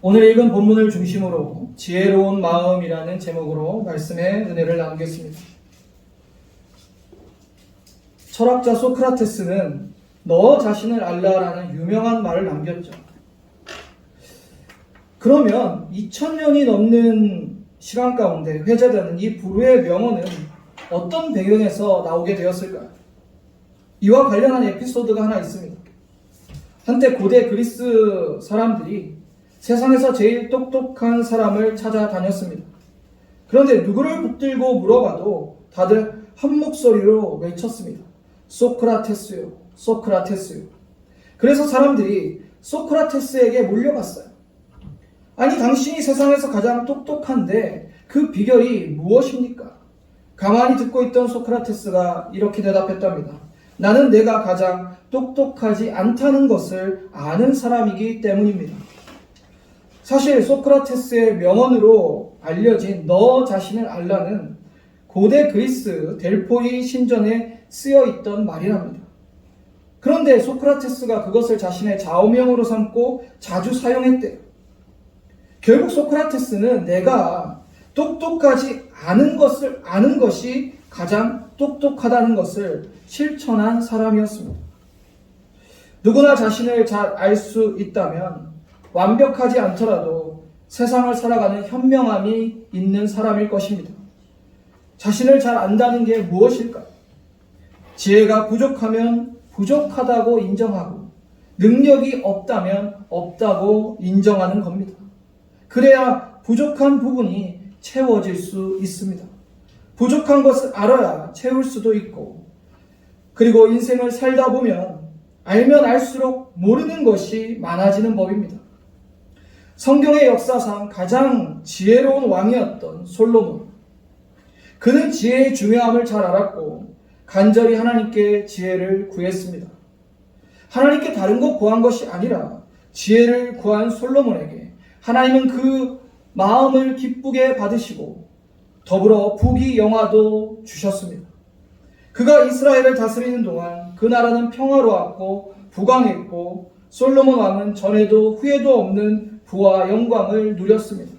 오늘 읽은 본문을 중심으로 지혜로운 마음이라는 제목으로 말씀의 은혜를 나누겠습니다. 철학자 소크라테스는 너 자신을 알라라는 유명한 말을 남겼죠. 그러면 2000년이 넘는 시간 가운데 회자되는 이 불후의 명언은 어떤 배경에서 나오게 되었을까요? 이와 관련한 에피소드가 하나 있습니다. 한때 고대 그리스 사람들이 세상에서 제일 똑똑한 사람을 찾아다녔습니다. 그런데 누구를 붙들고 물어봐도 다들 한 목소리로 외쳤습니다. 소크라테스요, 소크라테스요. 그래서 사람들이 소크라테스에게 몰려갔어요. 아니, 당신이 세상에서 가장 똑똑한데 그 비결이 무엇입니까? 가만히 듣고 있던 소크라테스가 이렇게 대답했답니다. 나는 내가 가장 똑똑하지 않다는 것을 아는 사람이기 때문입니다. 사실 소크라테스의 명언으로 알려진 너 자신을 알라는 고대 그리스 델포이 신전에 쓰여 있던 말이랍니다. 그런데 소크라테스가 그것을 자신의 좌우명으로 삼고 자주 사용했대요. 결국 소크라테스는 내가 똑똑하지 않은 것을 아는 것이 가장 똑똑하다는 것을 실천한 사람이었습니다. 누구나 자신을 잘 알 수 있다면 완벽하지 않더라도 세상을 살아가는 현명함이 있는 사람일 것입니다. 자신을 잘 안다는 게 무엇일까요? 지혜가 부족하면 부족하다고 인정하고 능력이 없다면 없다고 인정하는 겁니다. 그래야 부족한 부분이 채워질 수 있습니다. 부족한 것을 알아야 채울 수도 있고, 그리고 인생을 살다 보면 알면 알수록 모르는 것이 많아지는 법입니다. 성경의 역사상 가장 지혜로운 왕이었던 솔로몬. 그는 지혜의 중요함을 잘 알았고 간절히 하나님께 지혜를 구했습니다. 하나님께 다른 것 구한 것이 아니라 지혜를 구한 솔로몬에게 하나님은 그 마음을 기쁘게 받으시고 더불어 부귀영화도 주셨습니다. 그가 이스라엘을 다스리는 동안 그 나라는 평화로웠고 부강했고 솔로몬 왕은 전에도 후에도 없는 부와 영광을 누렸습니다.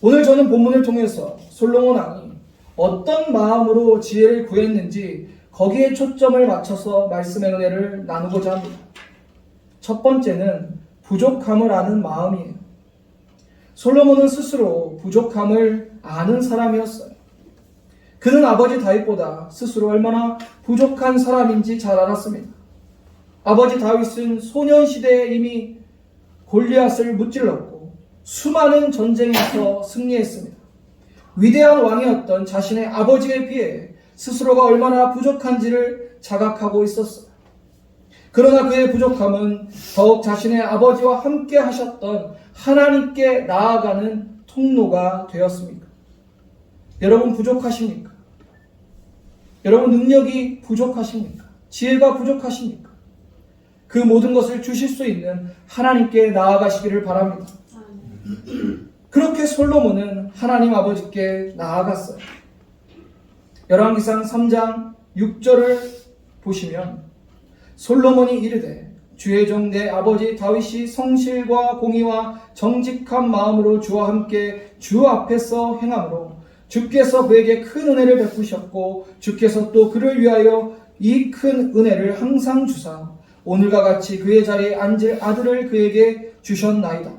오늘 저는 본문을 통해서 솔로몬 왕이 어떤 마음으로 지혜를 구했는지 거기에 초점을 맞춰서 말씀의 은혜를 나누고자 합니다. 첫 번째는 부족함을 아는 마음이에요. 솔로몬은 스스로 부족함을 아는 사람이었어요. 그는 아버지 다윗보다 스스로 얼마나 부족한 사람인지 잘 알았습니다. 아버지 다윗은 소년 시대에 이미 골리앗을 무찔렀고 수많은 전쟁에서 승리했습니다. 위대한 왕이었던 자신의 아버지에 비해 스스로가 얼마나 부족한지를 자각하고 있었어요. 그러나 그의 부족함은 더욱 자신의 아버지와 함께 하셨던 하나님께 나아가는 통로가 되었습니까? 여러분 부족하십니까? 여러분 능력이 부족하십니까? 지혜가 부족하십니까? 그 모든 것을 주실 수 있는 하나님께 나아가시기를 바랍니다. 그렇게 솔로몬은 하나님 아버지께 나아갔어요. 열왕기상 3장 6절을 보시면 솔로몬이 이르되 주의 종 내 아버지 다윗이 성실과 공의와 정직한 마음으로 주와 함께 주 앞에서 행함으로 주께서 그에게 큰 은혜를 베푸셨고 주께서 또 그를 위하여 이 큰 은혜를 항상 주사 오늘과 같이 그의 자리에 앉을 아들을 그에게 주셨나이다.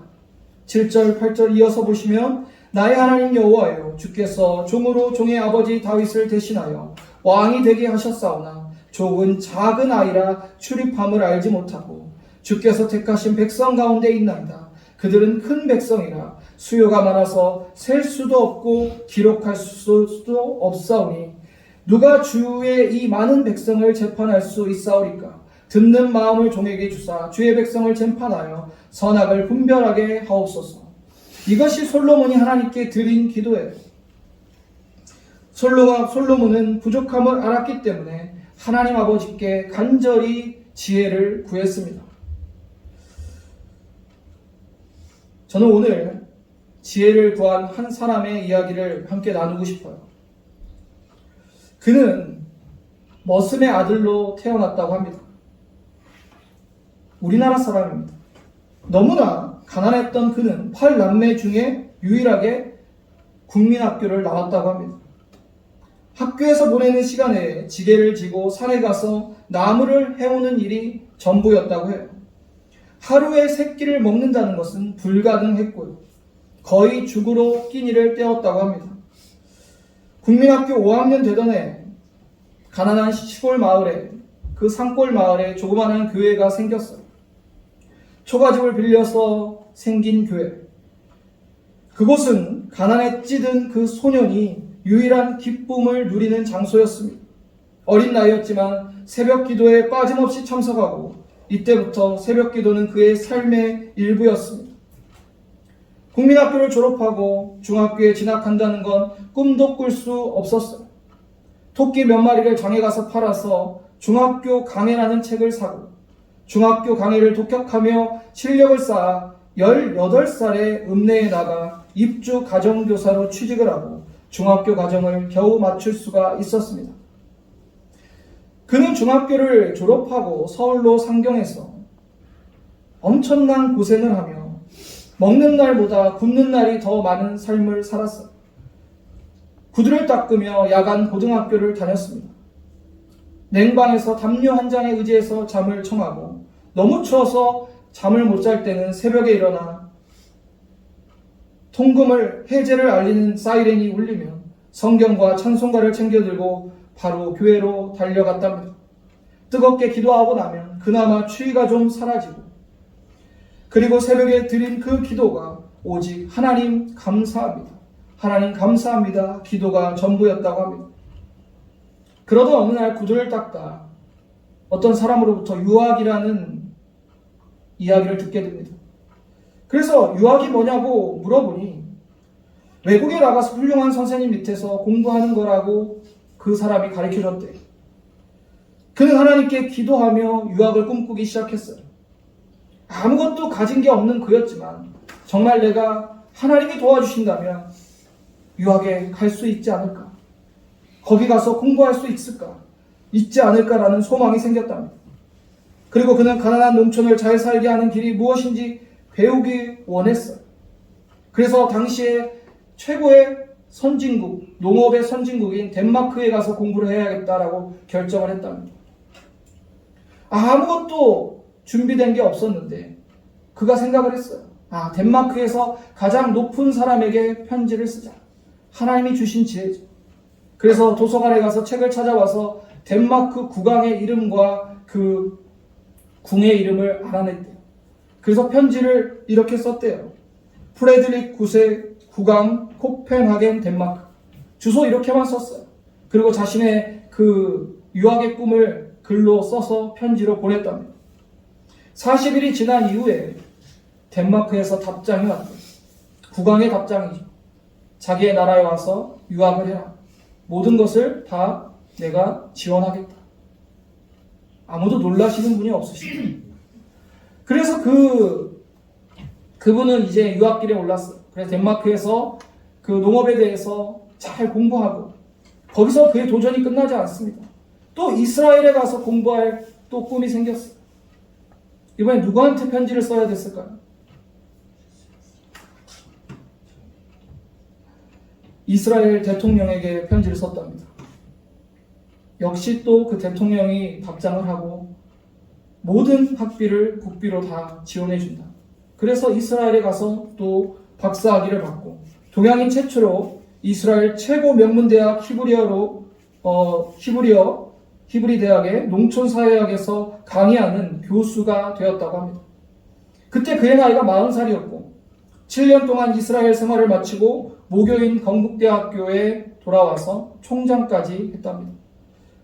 7절 8절 이어서 보시면 나의 하나님 여호와여 주께서 종으로 종의 아버지 다윗을 대신하여 왕이 되게 하셨사오나 족은 작은 아이라 출입함을 알지 못하고 주께서 택하신 백성 가운데 있나이다. 그들은 큰 백성이라 수요가 많아서 셀 수도 없고 기록할 수도 없사오니 누가 주의 이 많은 백성을 재판할 수 있사오리까? 듣는 마음을 종에게 주사 주의 백성을 재판하여 선악을 분별하게 하옵소서. 이것이 솔로몬이 하나님께 드린 기도예요. 솔로몬은 부족함을 알았기 때문에 하나님 아버지께 간절히 지혜를 구했습니다. 저는 오늘 지혜를 구한 한 사람의 이야기를 함께 나누고 싶어요. 그는 머슴의 아들로 태어났다고 합니다. 우리나라 사람입니다. 너무나 가난했던 그는 8남매 중에 유일하게 국민학교를 나왔다고 합니다. 학교에서 보내는 시간에 지게를 지고 산에 가서 나무를 해오는 일이 전부였다고 해요. 하루에 3끼를 먹는다는 것은 불가능했고요. 거의 죽으로 끼니를 때웠다고 합니다. 국민학교 5학년 되던 해 가난한 시골 마을에, 그 산골 마을에 조그마한 교회가 생겼어요. 초가집을 빌려서 생긴 교회. 그곳은 가난에 찌든 그 소년이 유일한 기쁨을 누리는 장소였습니다. 어린 나이였지만 새벽 기도에 빠짐없이 참석하고 이때부터 새벽 기도는 그의 삶의 일부였습니다. 국민학교를 졸업하고 중학교에 진학한다는 건 꿈도 꿀 수 없었어요. 토끼 몇 마리를 장에 가서 팔아서 중학교 강해라는 책을 사고 중학교 강해를 독학하며 실력을 쌓아 18살에 읍내에 나가 입주 가정교사로 취직을 하고 중학교 과정을 겨우 마칠 수가 있었습니다. 그는 중학교를 졸업하고 서울로 상경해서 엄청난 고생을 하며 먹는 날보다 굶는 날이 더 많은 삶을 살았어요. 구두를 닦으며 야간 고등학교를 다녔습니다. 냉방에서 담요 한 장에 의지해서 잠을 청하고 너무 추워서 잠을 못 잘 때는 새벽에 일어나 통금을 해제를 알리는 사이렌이 울리면 성경과 찬송가를 챙겨 들고 바로 교회로 달려갔답니다. 뜨겁게 기도하고 나면 그나마 추위가 좀 사라지고 그리고 새벽에 드린 그 기도가 오직 하나님 감사합니다. 하나님 감사합니다. 기도가 전부였다고 합니다. 그러던 어느 날 구두를 닦다 어떤 사람으로부터 유학이라는 이야기를 듣게 됩니다. 그래서 유학이 뭐냐고 물어보니 외국에 나가서 훌륭한 선생님 밑에서 공부하는 거라고 그 사람이 가르쳐줬대요. 그는 하나님께 기도하며 유학을 꿈꾸기 시작했어요. 아무것도 가진 게 없는 그였지만 정말 내가 하나님이 도와주신다면 유학에 갈 수 있지 않을까? 거기 가서 공부할 수 있지 않을까라는 소망이 생겼답니다. 그리고 그는 가난한 농촌을 잘 살게 하는 길이 무엇인지 배우기 원했어요. 그래서 당시에 최고의 선진국, 농업의 선진국인 덴마크에 가서 공부를 해야겠다라고 결정을 했답니다. 아무것도 준비된 게 없었는데 그가 생각을 했어요. 덴마크에서 가장 높은 사람에게 편지를 쓰자. 하나님이 주신 지혜죠. 그래서 도서관에 가서 책을 찾아와서 덴마크 국왕의 이름과 그 궁의 이름을 알아냈대요. 그래서 편지를 이렇게 썼대요. 프레드릭 9세 국왕 코펜하겐 덴마크. 주소 이렇게만 썼어요. 그리고 자신의 그 유학의 꿈을 글로 써서 편지로 보냈답니다. 40일이 지난 이후에 덴마크에서 답장이 왔대요. 국왕의 답장이죠. 자기의 나라에 와서 유학을 해라. 모든 것을 다 내가 지원하겠다. 아무도 놀라시는 분이 없으시죠. 그래서 그분은 이제 유학길에 올랐어요. 그래서 덴마크에서 그 농업에 대해서 잘 공부하고 거기서 그의 도전이 끝나지 않습니다. 또 이스라엘에 가서 공부할 또 꿈이 생겼어요. 이번에 누구한테 편지를 써야 됐을까요? 이스라엘 대통령에게 편지를 썼답니다. 역시 또 그 대통령이 답장을 하고 모든 학비를 국비로 다 지원해 준다. 그래서 이스라엘에 가서 또 박사학위를 받고 동양인 최초로 이스라엘 최고 명문대학 히브리 대학의 농촌사회학에서 강의하는 교수가 되었다고 합니다. 그때 그의 나이가 40살이었고 7년 동안 이스라엘 생활을 마치고 모교인 건국대학교에 돌아와서 총장까지 했답니다.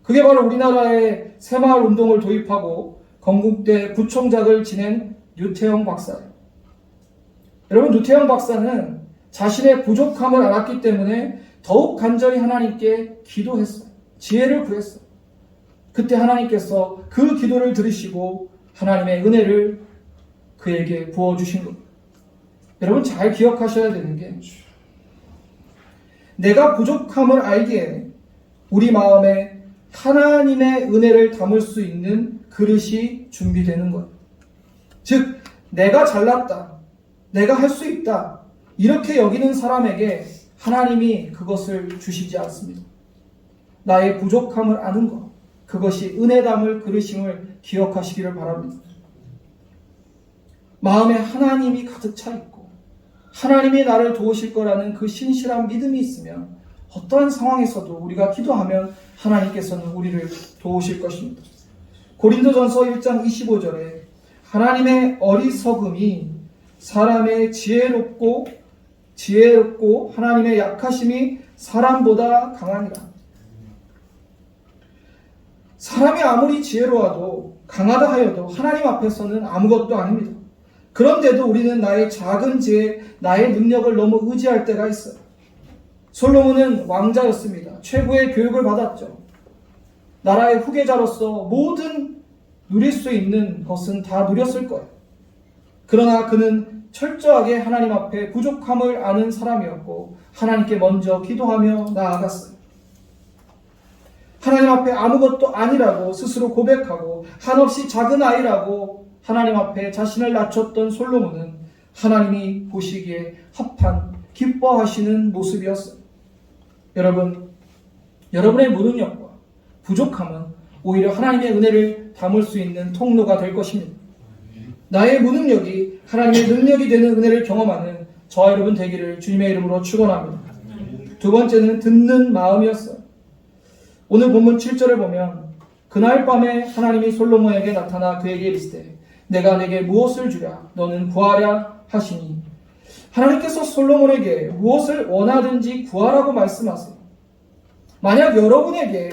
그게 바로 우리나라의 새마을 운동을 도입하고 건국대 부총장을 지낸 류태영 박사예요. 여러분, 류태영 박사는 자신의 부족함을 알았기 때문에 더욱 간절히 하나님께 기도했어요. 지혜를 구했어요. 그때 하나님께서 그 기도를 들으시고 하나님의 은혜를 그에게 부어주신 겁니다. 여러분, 잘 기억하셔야 되는 게 내가 부족함을 알기에 우리 마음에 하나님의 은혜를 담을 수 있는 그릇이 준비되는 거예요. 즉, 내가 잘났다, 내가 할 수 있다, 이렇게 여기는 사람에게 하나님이 그것을 주시지 않습니다. 나의 부족함을 아는 것, 그것이 은혜 담을 그릇임을 기억하시기를 바랍니다. 마음에 하나님이 가득 차 있고 하나님이 나를 도우실 거라는 그 신실한 믿음이 있으면 어떠한 상황에서도 우리가 기도하면 하나님께서는 우리를 도우실 것입니다. 고린도전서 1장 25절에 하나님의 어리석음이 사람의 지혜롭고 하나님의 약하심이 사람보다 강하니라. 사람이 아무리 지혜로워도 강하다 하여도 하나님 앞에서는 아무것도 아닙니다. 그런데도 우리는 나의 작은 지혜, 나의 능력을 너무 의지할 때가 있어요. 솔로몬은 왕자였습니다. 최고의 교육을 받았죠. 나라의 후계자로서 모든 누릴 수 있는 것은 다 누렸을 거예요. 그러나 그는 철저하게 하나님 앞에 부족함을 아는 사람이었고 하나님께 먼저 기도하며 나아갔어요. 하나님 앞에 아무것도 아니라고 스스로 고백하고 한없이 작은 아이라고 하나님 앞에 자신을 낮췄던 솔로몬은 하나님이 보시기에 합한 기뻐하시는 모습이었어요. 여러분, 여러분의 무능력과 부족함은 오히려 하나님의 은혜를 담을 수 있는 통로가 될 것입니다. 나의 무능력이 하나님의 능력이 되는 은혜를 경험하는 저와 여러분 되기를 주님의 이름으로 축원합니다. 두 번째는 듣는 마음이었어요. 오늘 본문 7절을 보면 그날 밤에 하나님이 솔로몬에게 나타나 그에게 이르시되 내가 내게 무엇을 주랴 너는 구하랴 하시니, 하나님께서 솔로몬에게 무엇을 원하든지 구하라고 말씀하세요. 만약 여러분에게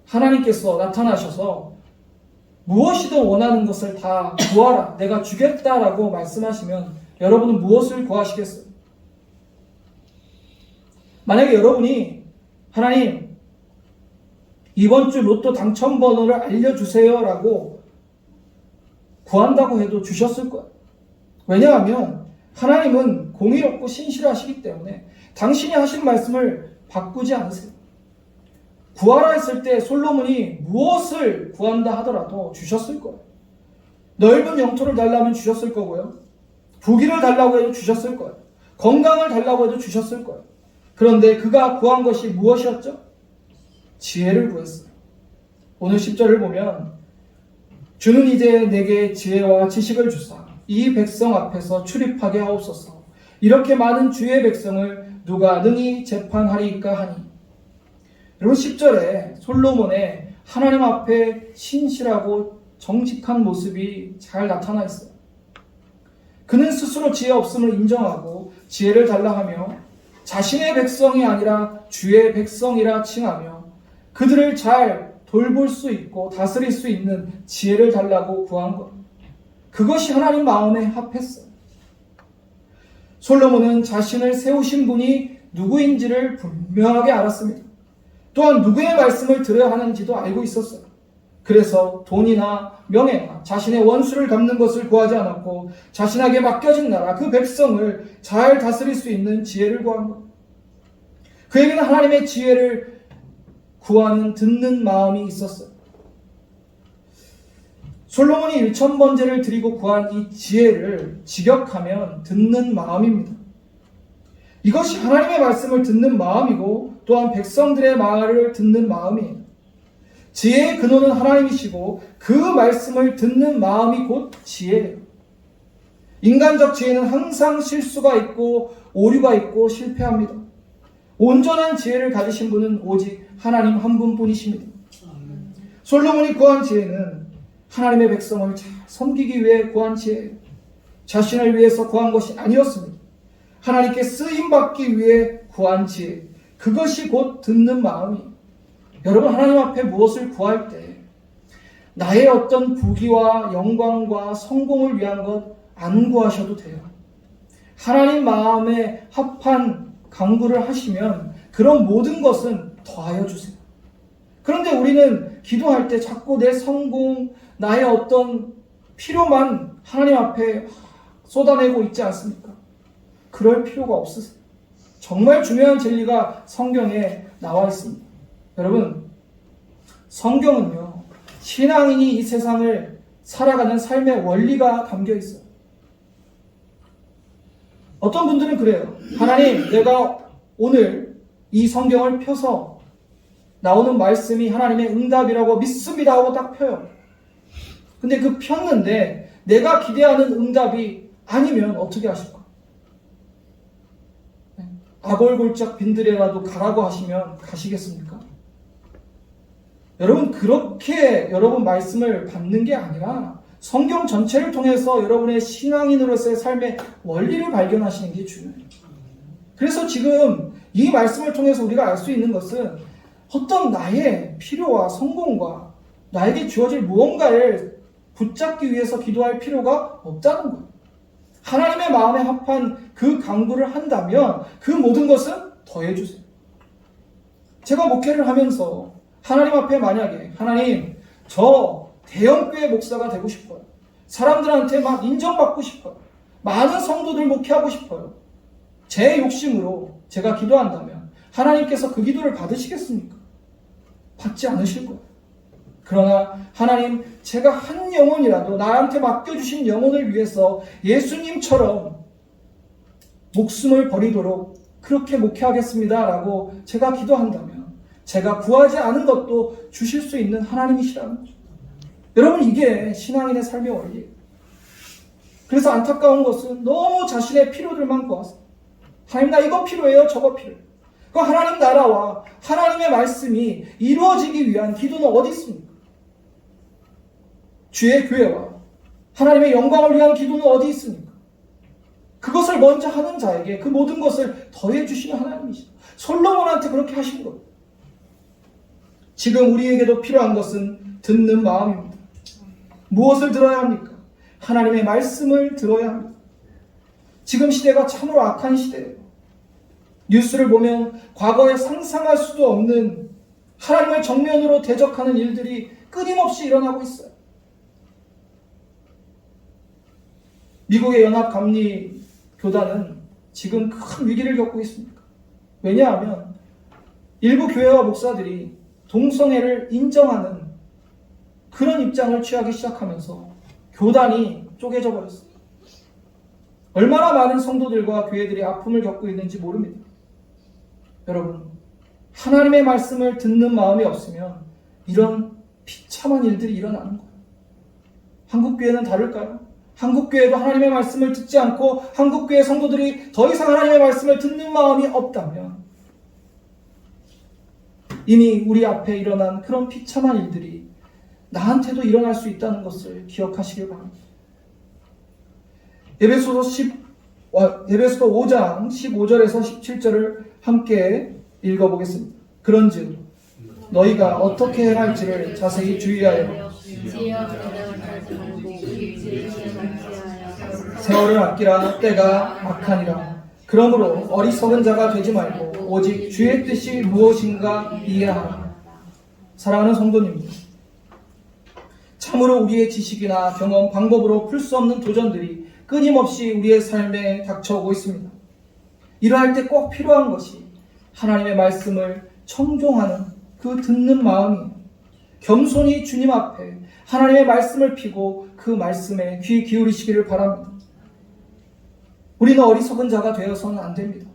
하나님께서 나타나셔서 무엇이든 원하는 것을 다 구하라, 내가 주겠다라고 말씀하시면 여러분은 무엇을 구하시겠어요? 만약에 여러분이 하나님 이번 주 로또 당첨 번호를 알려주세요 라고 구한다고 해도 주셨을 거예요. 왜냐하면 하나님은 공의롭고 신실하시기 때문에 당신이 하신 말씀을 바꾸지 않으세요. 구하라 했을 때 솔로몬이 무엇을 구한다 하더라도 주셨을 거예요. 넓은 영토를 달라면 주셨을 거고요. 부귀를 달라고 해도 주셨을 거예요. 건강을 달라고 해도 주셨을 거예요. 그런데 그가 구한 것이 무엇이었죠? 지혜를 구했어요. 오늘 10절을 보면 주는 이제 내게 지혜와 지식을 주사 이 백성 앞에서 출입하게 하옵소서. 이렇게 많은 주의 백성을 누가 능히 재판하리이까 하니. 여러분 10절에 솔로몬의 하나님 앞에 신실하고 정직한 모습이 잘 나타나 있어요. 그는 스스로 지혜 없음을 인정하고 지혜를 달라 하며 자신의 백성이 아니라 주의 백성이라 칭하며 그들을 잘 돌볼 수 있고 다스릴 수 있는 지혜를 달라고 구한 것. 그것이 하나님 마음에 합했어요. 솔로몬은 자신을 세우신 분이 누구인지를 분명하게 알았습니다. 또한 누구의 말씀을 들어야 하는지도 알고 있었어요. 그래서 돈이나 명예나 자신의 원수를 갚는 것을 구하지 않았고 자신에게 맡겨진 나라 그 백성을 잘 다스릴 수 있는 지혜를 구한 것. 그에게는 하나님의 지혜를 구하는 듣는 마음이 있었어요. 솔로몬이 1000번제를 드리고 구한 이 지혜를 직역하면 듣는 마음입니다. 이것이 하나님의 말씀을 듣는 마음이고 또한 백성들의 말을 듣는 마음이에요. 지혜의 근원은 하나님이시고 그 말씀을 듣는 마음이 곧 지혜예요. 인간적 지혜는 항상 실수가 있고 오류가 있고 실패합니다. 온전한 지혜를 가지신 분은 오직 하나님 한 분뿐이십니다. 솔로몬이 구한 지혜는 하나님의 백성을 잘 섬기기 위해 구한 지혜예요. 자신을 위해서 구한 것이 아니었습니다. 하나님께 쓰임받기 위해 구한 지혜, 그것이 곧 듣는 마음이에요. 여러분 하나님 앞에 무엇을 구할 때 나의 어떤 부귀와 영광과 성공을 위한 것 안 구하셔도 돼요. 하나님 마음에 합한 간구를 하시면 그런 모든 것은 더하여 주세요. 그런데 우리는 기도할 때 자꾸 내 성공, 나의 어떤 필요만 하나님 앞에 쏟아내고 있지 않습니까? 그럴 필요가 없으세요. 정말 중요한 진리가 성경에 나와 있습니다. 여러분, 성경은요, 신앙인이 이 세상을 살아가는 삶의 원리가 담겨 있어요. 어떤 분들은 그래요. 하나님, 내가 오늘 이 성경을 펴서 나오는 말씀이 하나님의 응답이라고 믿습니다 하고 딱 펴요. 근데 그 폈는데 내가 기대하는 응답이 아니면 어떻게 하실까? 아골골짝 빈들에라도 가라고 하시면 가시겠습니까? 여러분, 그렇게 여러분 말씀을 받는 게 아니라 성경 전체를 통해서 여러분의 신앙인으로서의 삶의 원리를 발견하시는 게 중요해요. 그래서 지금 이 말씀을 통해서 우리가 알 수 있는 것은 어떤 나의 필요와 성공과 나에게 주어질 무언가를 붙잡기 위해서 기도할 필요가 없다는 거예요. 하나님의 마음에 합한 그 강구를 한다면 그 모든 것은 더해주세요. 제가 목회를 하면서 하나님 앞에 만약에 하나님, 저 대형교회 목사가 되고 싶어요. 사람들한테 막 인정받고 싶어요. 많은 성도들 목회하고 싶어요. 제 욕심으로 제가 기도한다면 하나님께서 그 기도를 받으시겠습니까? 받지 않으실 거예요. 그러나 하나님, 제가 한 영혼이라도 나한테 맡겨주신 영혼을 위해서 예수님처럼 목숨을 버리도록 그렇게 목회하겠습니다 라고 제가 기도한다면 제가 구하지 않은 것도 주실 수 있는 하나님이시라는 거죠. 여러분, 이게 신앙인의 삶의 원리예요. 그래서 안타까운 것은 너무 자신의 필요들만 구하세요. 하나님, 나 이거 필요해요, 저거 필요해요. 그 하나님 나라와 하나님의 말씀이 이루어지기 위한 기도는 어디 있습니까? 주의 교회와 하나님의 영광을 위한 기도는 어디 있습니까? 그것을 먼저 하는 자에게 그 모든 것을 더해 주시는 하나님이시다. 솔로몬한테 그렇게 하신 거예요. 지금 우리에게도 필요한 것은 듣는 마음입니다. 무엇을 들어야 합니까? 하나님의 말씀을 들어야 합니다. 지금 시대가 참으로 악한 시대예요. 뉴스를 보면 과거에 상상할 수도 없는 하나님을 정면으로 대적하는 일들이 끊임없이 일어나고 있어요. 미국의 연합감리교단은 지금 큰 위기를 겪고 있습니다. 왜냐하면 일부 교회와 목사들이 동성애를 인정하는 그런 입장을 취하기 시작하면서 교단이 쪼개져 버렸어요. 얼마나 많은 성도들과 교회들이 아픔을 겪고 있는지 모릅니다. 여러분, 하나님의 말씀을 듣는 마음이 없으면 이런 비참한 일들이 일어나는 거예요. 한국교회는 다를까요? 한국교회도 하나님의 말씀을 듣지 않고 한국교회 성도들이 더 이상 하나님의 말씀을 듣는 마음이 없다면 이미 우리 앞에 일어난 그런 비참한 일들이 나한테도 일어날 수 있다는 것을 기억하시길 바랍니다. 에베소서 5장 15절에서 17절을 함께 읽어보겠습니다. 그런즉 너희가 어떻게 행할지를 자세히 주의하여 세월을 아끼라. 때가 악하니라. 그러므로 어리석은 자가 되지 말고 오직 주의 뜻이 무엇인가 이해하라. 사랑하는 성도님들, 참으로 우리의 지식이나 경험, 방법으로 풀 수 없는 도전들이 끊임없이 우리의 삶에 닥쳐오고 있습니다. 이러할 때 꼭 필요한 것이 하나님의 말씀을 청종하는 그 듣는 마음이에요. 겸손히 주님 앞에 하나님의 말씀을 피고 그 말씀에 귀 기울이시기를 바랍니다. 우리는 어리석은 자가 되어서는 안 됩니다.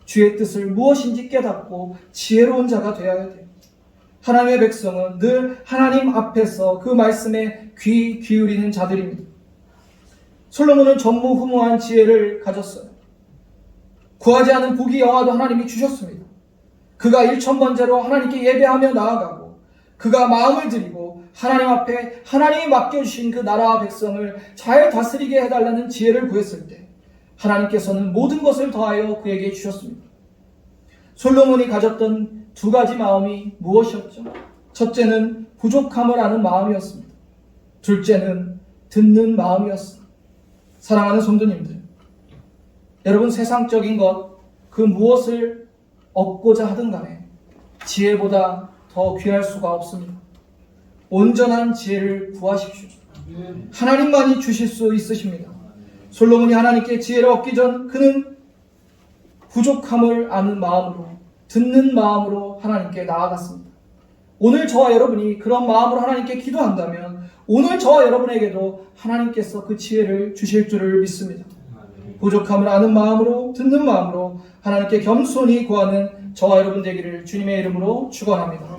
주의 뜻을 무엇인지 깨닫고 지혜로운 자가 되어야 돼요. 하나님의 백성은 늘 하나님 앞에서 그 말씀에 귀 기울이는 자들입니다. 솔로몬은 전무후무한 지혜를 가졌어요. 구하지 않은 부귀 영화도 하나님이 주셨습니다. 그가 일천번제로 하나님께 예배하며 나아가고 그가 마음을 들이고 하나님 앞에 하나님이 맡겨주신 그 나라와 백성을 잘 다스리게 해달라는 지혜를 구했을 때 하나님께서는 모든 것을 더하여 그에게 주셨습니다. 솔로몬이 가졌던 두 가지 마음이 무엇이었죠? 첫째는 부족함을 아는 마음이었습니다. 둘째는 듣는 마음이었습니다. 사랑하는 성도님들, 여러분, 세상적인 것 그 무엇을 얻고자 하든 간에 지혜보다 더 귀할 수가 없습니다. 온전한 지혜를 구하십시오. 하나님만이 주실 수 있으십니다. 솔로몬이 하나님께 지혜를 얻기 전 그는 부족함을 아는 마음으로, 듣는 마음으로 하나님께 나아갔습니다. 오늘 저와 여러분이 그런 마음으로 하나님께 기도한다면 오늘 저와 여러분에게도 하나님께서 그 지혜를 주실 줄을 믿습니다. 부족함을 아는 마음으로 듣는 마음으로 하나님께 겸손히 구하는 저와 여러분 되기를 주님의 이름으로 축원합니다.